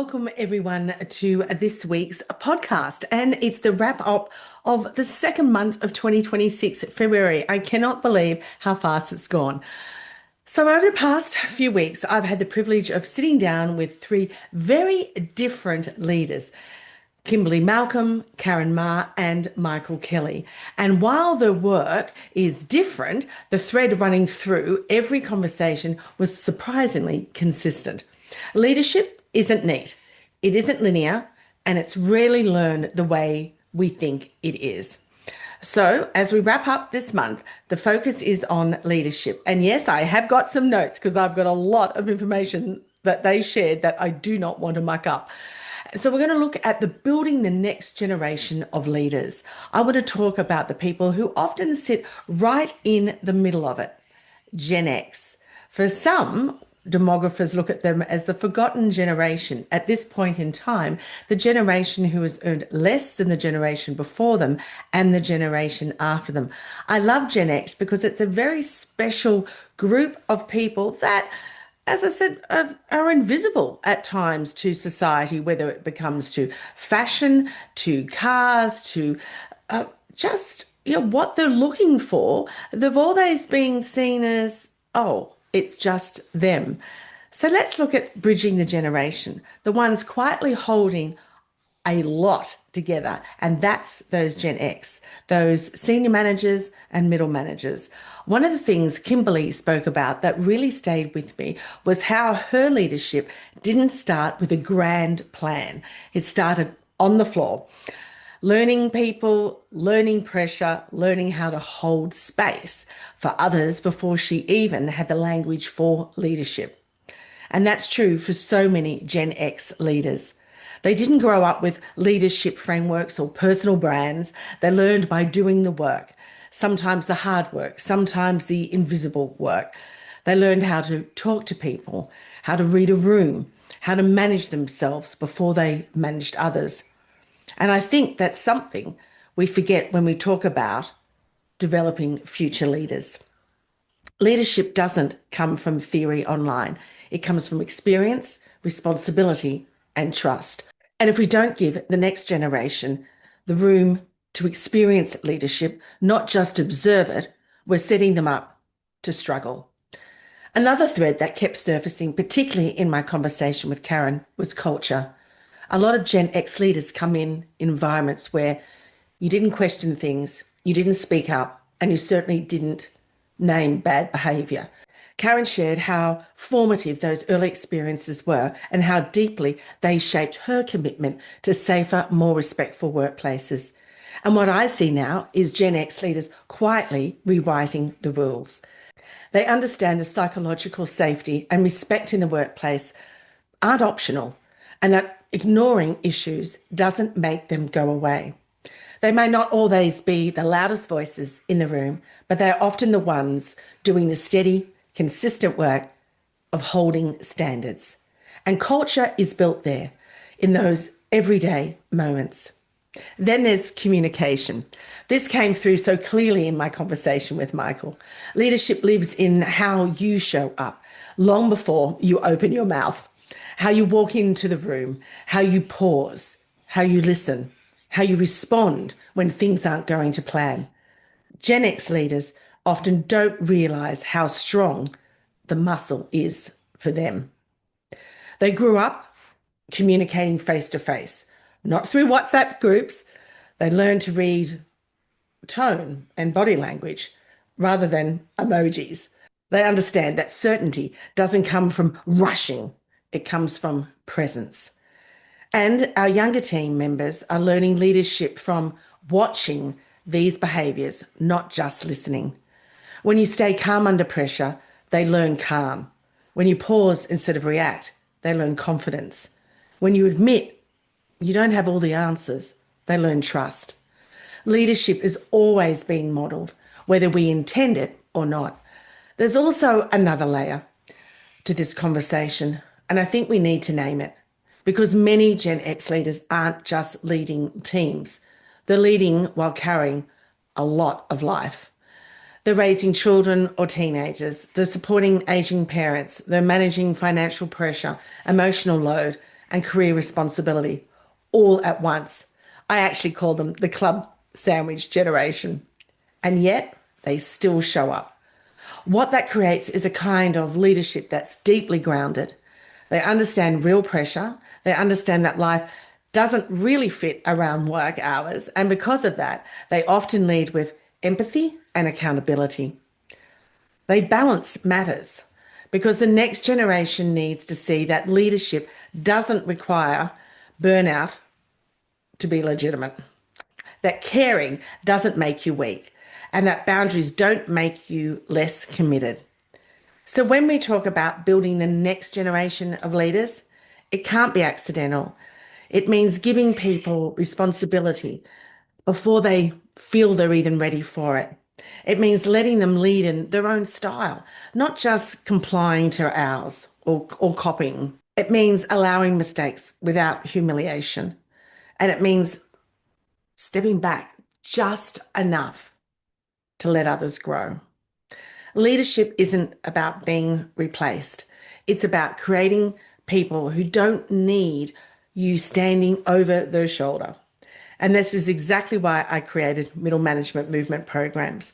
Welcome everyone to this week's podcast, and it's the wrap up of the second month of 2026, February. I cannot believe how fast it's gone. So over the past few weeks, I've had the privilege of sitting down with three very different leaders. Kimberly Malcolm, Maher and Michael Kelly. And while the work is different, the thread running through every conversation was surprisingly consistent. Leadership isn't neat, it isn't linear, and it's rarely learned the way we think it is. So, as we wrap up this month, the focus is on leadership. And yes, I have got some notes because I've got a lot of information that they shared that I do not want to muck up. So we're going to look at the building the next generation of leaders. I want to talk about the people who often sit right in the middle of it. Gen X. For some, demographers look at them as the forgotten generation. At this point in time, the generation who has earned less than the generation before them and the generation after them. I love Gen X because it's a very special group of people that, as I said, are invisible at times to society, whether it becomes to fashion, to cars, to just what they're looking for. They've always been seen as, oh, it's just them. So let's look at bridging the generation, the ones quietly holding a lot together, and that's those Gen X, those senior managers and middle managers. One of the things Kimberly spoke about that really stayed with me was how her leadership didn't start with a grand plan. It started on the floor. Learning people, learning pressure, learning how to hold space for others before she even had the language for leadership. And that's true for so many Gen X leaders. They didn't grow up with leadership frameworks or personal brands. They learned by doing the work, sometimes the hard work, sometimes the invisible work. They learned how to talk to people, how to read a room, how to manage themselves before they managed others. And I think that's something we forget when we talk about developing future leaders. Leadership doesn't come from theory online. It comes from experience, responsibility, and trust. And if we don't give the next generation the room to experience leadership, not just observe it, we're setting them up to struggle. Another thread that kept surfacing, particularly in my conversation with Karen, was culture. A lot of Gen X leaders come in environments where you didn't question things, you didn't speak up, and you certainly didn't name bad behaviour. Karen shared how formative those early experiences were and how deeply they shaped her commitment to safer, more respectful workplaces. And what I see now is Gen X leaders quietly rewriting the rules. They understand the psychological safety and respect in the workplace aren't optional, and that ignoring issues doesn't make them go away. They may not always be the loudest voices in the room, but they're often the ones doing the steady, consistent work of holding standards. And culture is built there in those everyday moments. Then there's communication. This came through so clearly in my conversation with Michael. Leadership lives in how you show up long before you open your mouth. How you walk into the room, how you pause, how you listen, how you respond when things aren't going to plan. Gen X leaders often don't realise how strong the muscle is for them. They grew up communicating face to face, not through WhatsApp groups. They learned to read tone and body language rather than emojis. They understand that certainty doesn't come from rushing. It comes from presence. And our younger team members are learning leadership from watching these behaviours, not just listening. When you stay calm under pressure, they learn calm. When you pause instead of react, they learn confidence. When you admit you don't have all the answers, they learn trust. Leadership is always being modelled, whether we intend it or not. There's also another layer to this conversation, and I think we need to name it, because many Gen X leaders aren't just leading teams. They're leading while carrying a lot of life. They're raising children or teenagers. They're supporting aging parents. They're managing financial pressure, emotional load, and career responsibility all at once. I actually call them the club sandwich generation. And yet they still show up. What that creates is a kind of leadership that's deeply grounded. They understand real pressure. They understand that life doesn't really fit around work hours. And because of that, they often lead with empathy and accountability. They balance matters because the next generation needs to see that leadership doesn't require burnout to be legitimate, that caring doesn't make you weak, and that boundaries don't make you less committed. So when we talk about building the next generation of leaders, it can't be accidental. It means giving people responsibility before they feel they're even ready for it. It means letting them lead in their own style, not just complying to ours or copying. It means allowing mistakes without humiliation. And it means stepping back just enough to let others grow. Leadership isn't about being replaced. It's about creating people who don't need you standing over their shoulder. And this is exactly why I created middle management movement programs,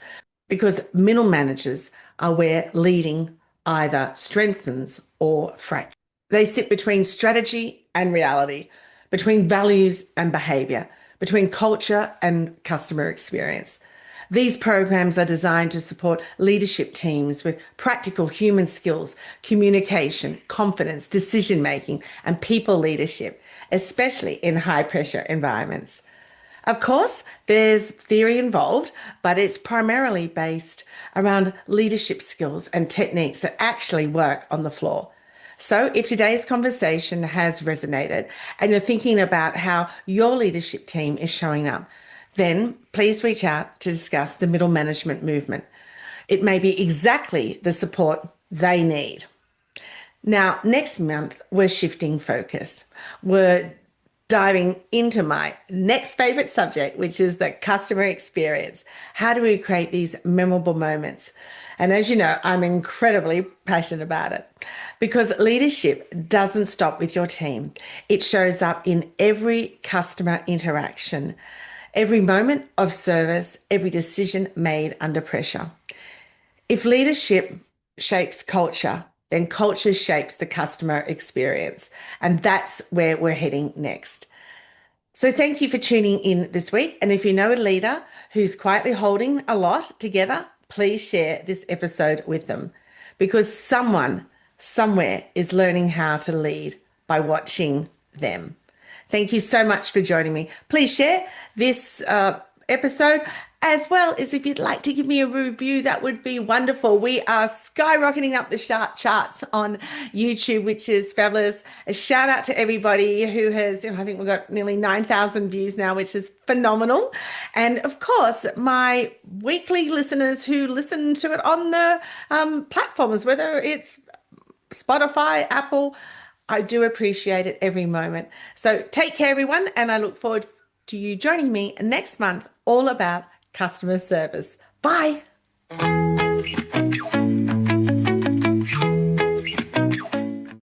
because middle managers are where leading either strengthens or fractures. They sit between strategy and reality, between values and behavior, between culture and customer experience. These programs are designed to support leadership teams with practical human skills, communication, confidence, decision making, and people leadership, especially in high pressure environments. Of course, there's theory involved, but it's primarily based around leadership skills and techniques that actually work on the floor. So if today's conversation has resonated and you're thinking about how your leadership team is showing up, then please reach out to discuss the middle management movement. It may be exactly the support they need. Now, next month, we're shifting focus. We're diving into my next favorite subject, which is the customer experience. How do we create these memorable moments? And as you know, I'm incredibly passionate about it because leadership doesn't stop with your team. It shows up in every customer interaction, every moment of service, every decision made under pressure. If leadership shapes culture, then culture shapes the customer experience. And that's where we're heading next. So thank you for tuning in this week. And if you know a leader who's quietly holding a lot together, please share this episode with them because someone somewhere is learning how to lead by watching them. Thank you so much for joining me. Please share this episode, as well as if you'd like to give me a review, that would be wonderful. We are skyrocketing up the charts on YouTube, which is fabulous. A shout out to everybody who has, I think we've got nearly 9,000 views now, which is phenomenal. And of course, my weekly listeners who listen to it on the platforms, whether it's Spotify, Apple, I do appreciate it every moment. So take care, everyone. And I look forward to you joining me next month, all about customer service. Bye.